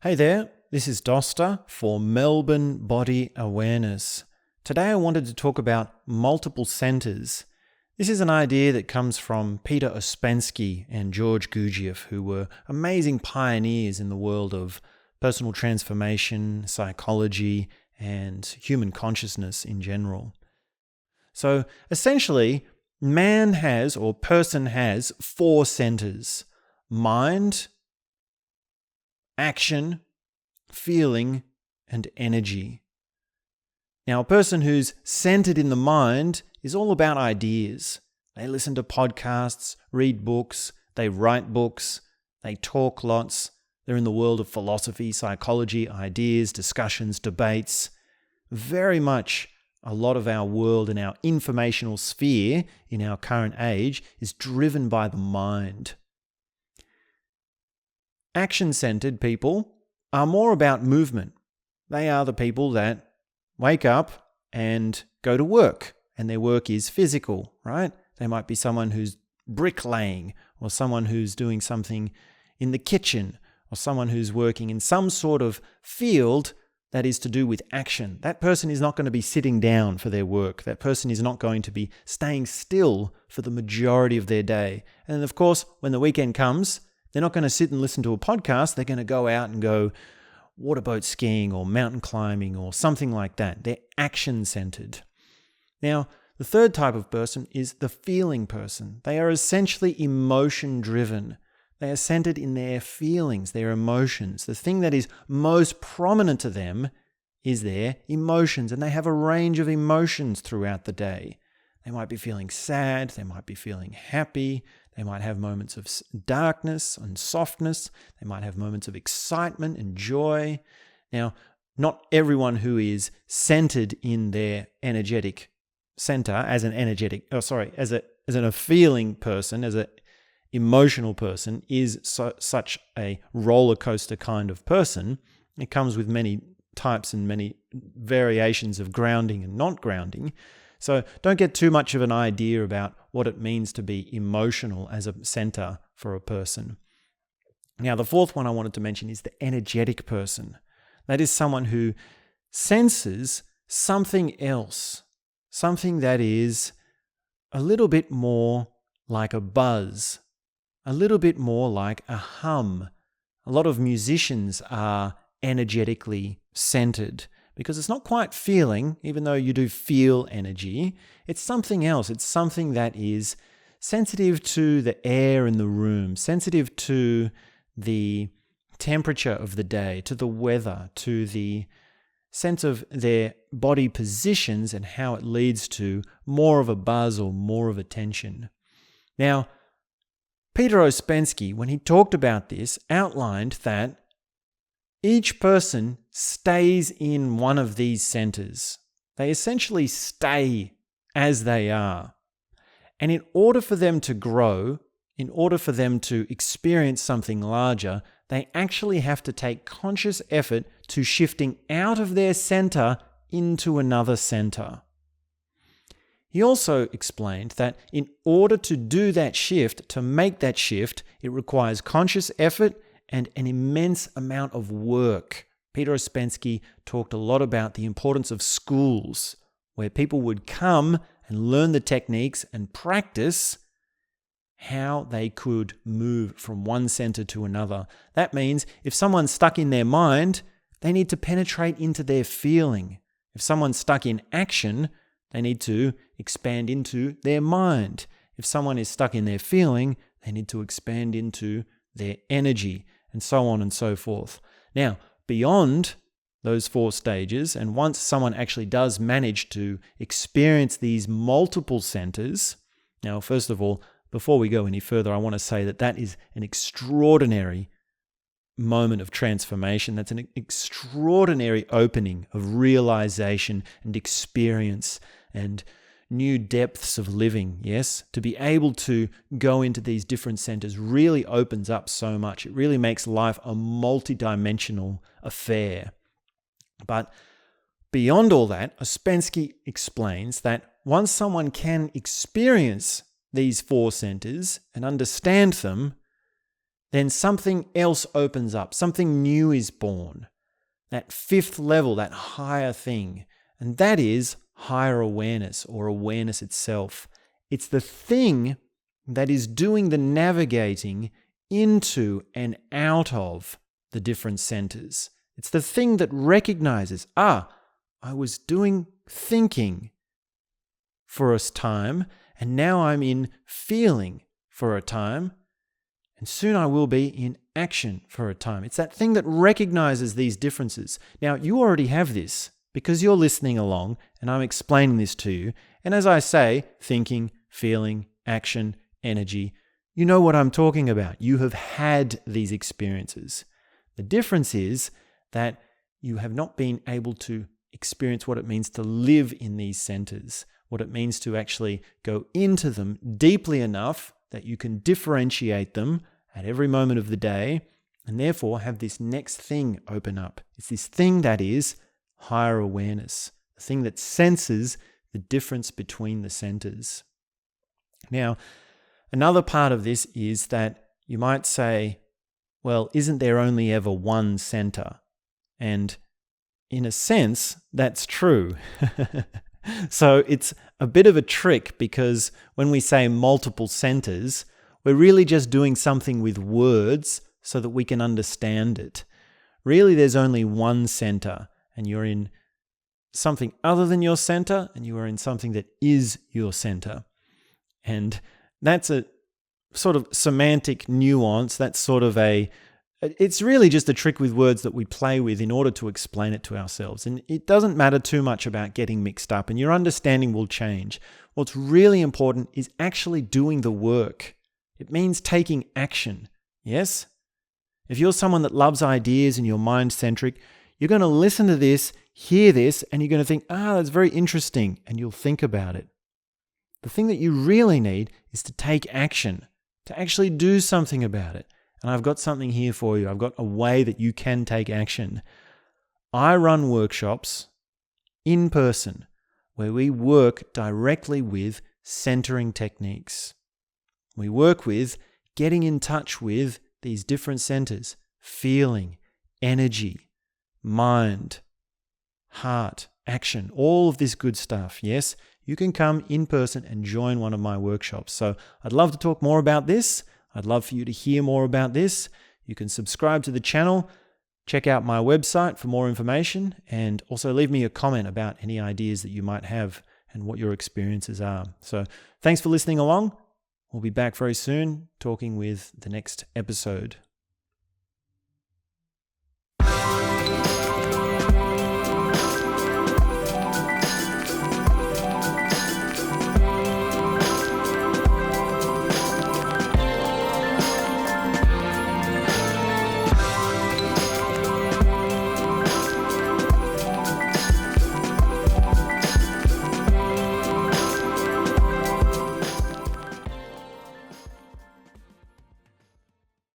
Hey there, this is Doster for Melbourne Body Awareness. Today I wanted to talk about multiple centers. This is an idea that comes from Peter Ouspensky and George Gurdjieff, who were amazing pioneers in the world of personal transformation, psychology, and human consciousness in general. So essentially, man has, or person has, 4 centers: mind, action, feeling, and energy. Now, a person who's centered in the mind is all about ideas. They listen to podcasts, read books, they write books, they talk lots. They're in the world of philosophy, psychology, ideas, discussions, debates. Very much a lot of our world and our informational sphere in our current age is driven by the mind. Action-centered people are more about movement. They are the people that wake up and go to work, and their work is physical, right? They might be someone who's bricklaying, or someone who's doing something in the kitchen, or someone who's working in some sort of field that is to do with action. That person is not going to be sitting down for their work. That person is not going to be staying still for the majority of their day. And then, of course, when the weekend comes, they're not going to sit and listen to a podcast. They're going to go out and go waterboat skiing or mountain climbing or something like that. They're action-centered. Now, the third type of person is the feeling person. They are essentially emotion-driven. They are centered in their feelings, their emotions. The thing that is most prominent to them is their emotions, and they have a range of emotions throughout the day. They might be feeling sad, they might be feeling happy, they might have moments of darkness and softness, they might have moments of excitement and joy. Now, not everyone who is centered in their energetic center as an feeling person, as an emotional person, is such a roller coaster kind of person. It comes with many types and many variations of grounding and not grounding. So don't get too much of an idea about what it means to be emotional as a center for a person. Now, the fourth one I wanted to mention is the energetic person. That is someone who senses something else, something that is a little bit more like a buzz, a little bit more like a hum. A lot of musicians are energetically centered, because it's not quite feeling, even though you do feel energy. It's something else. It's something that is sensitive to the air in the room, sensitive to the temperature of the day, to the weather, to the sense of their body positions and how it leads to more of a buzz or more of a tension. Now, Peter Ouspensky, when he talked about this, outlined that each person stays in one of these centers. They essentially stay as they are. And in order for them to grow, in order for them to experience something larger, they actually have to take conscious effort to shifting out of their center into another center. He also explained that in order to do that shift, to make that shift, it requires conscious effort and an immense amount of work. Peter Ouspensky talked a lot about the importance of schools, where people would come and learn the techniques and practice how they could move from one center to another. That means if someone's stuck in their mind, they need to penetrate into their feeling. If someone's stuck in action, they need to expand into their mind. If someone is stuck in their feeling, they need to expand into their energy, and so on and so forth. Now, beyond those 4 stages, and once someone actually does manage to experience these multiple centers, now, first of all, before we go any further, I want to say that is an extraordinary moment of transformation. That's an extraordinary opening of realization and experience and new depths of living, yes? To be able to go into these different centers really opens up so much. It really makes life a multidimensional affair. But beyond all that, Ouspensky explains that once someone can experience these 4 centers and understand them, then something else opens up. Something new is born. That fifth level, that higher thing. And that is higher awareness or awareness itself. It's the thing that is doing the navigating into and out of the different centers. It's the thing that recognizes, I was doing thinking for a time, and now I'm in feeling for a time, and soon I will be in action for a time. It's that thing that recognizes these differences. Now, you already have this because you're listening along and I'm explaining this to you. And as I say, thinking, feeling, action, energy, you know what I'm talking about. You have had these experiences. The difference is that you have not been able to experience what it means to live in these centers, what it means to actually go into them deeply enough that you can differentiate them at every moment of the day and therefore have this next thing open up. It's this thing that is higher awareness, the thing that senses the difference between the centers. Now, another part of this is that you might say, well, isn't there only ever one center? And in a sense, that's true. So it's a bit of a trick because when we say multiple centers, we're really just doing something with words so that we can understand it. Really, there's only one center, and you're in something other than your center, and you are in something that is your center. And that's a sort of semantic nuance. That's sort of it's really just a trick with words that we play with in order to explain it to ourselves. And it doesn't matter too much about getting mixed up, and your understanding will change. What's really important is actually doing the work. It means taking action. Yes? If you're someone that loves ideas and you're mind-centric, you're going to listen to this, hear this, and you're going to think, that's very interesting, and you'll think about it. The thing that you really need is to take action, to actually do something about it. And I've got something here for you. I've got a way that you can take action. I run workshops in person where we work directly with centering techniques. We work with getting in touch with these different centers, feeling, energy, mind, heart, action, all of this good stuff. Yes, you can come in person and join one of my workshops. So I'd love to talk more about this. I'd love for you to hear more about this. You can subscribe to the channel, check out my website for more information, and also leave me a comment about any ideas that you might have and what your experiences are. So thanks for listening along. We'll be back very soon talking with the next episode.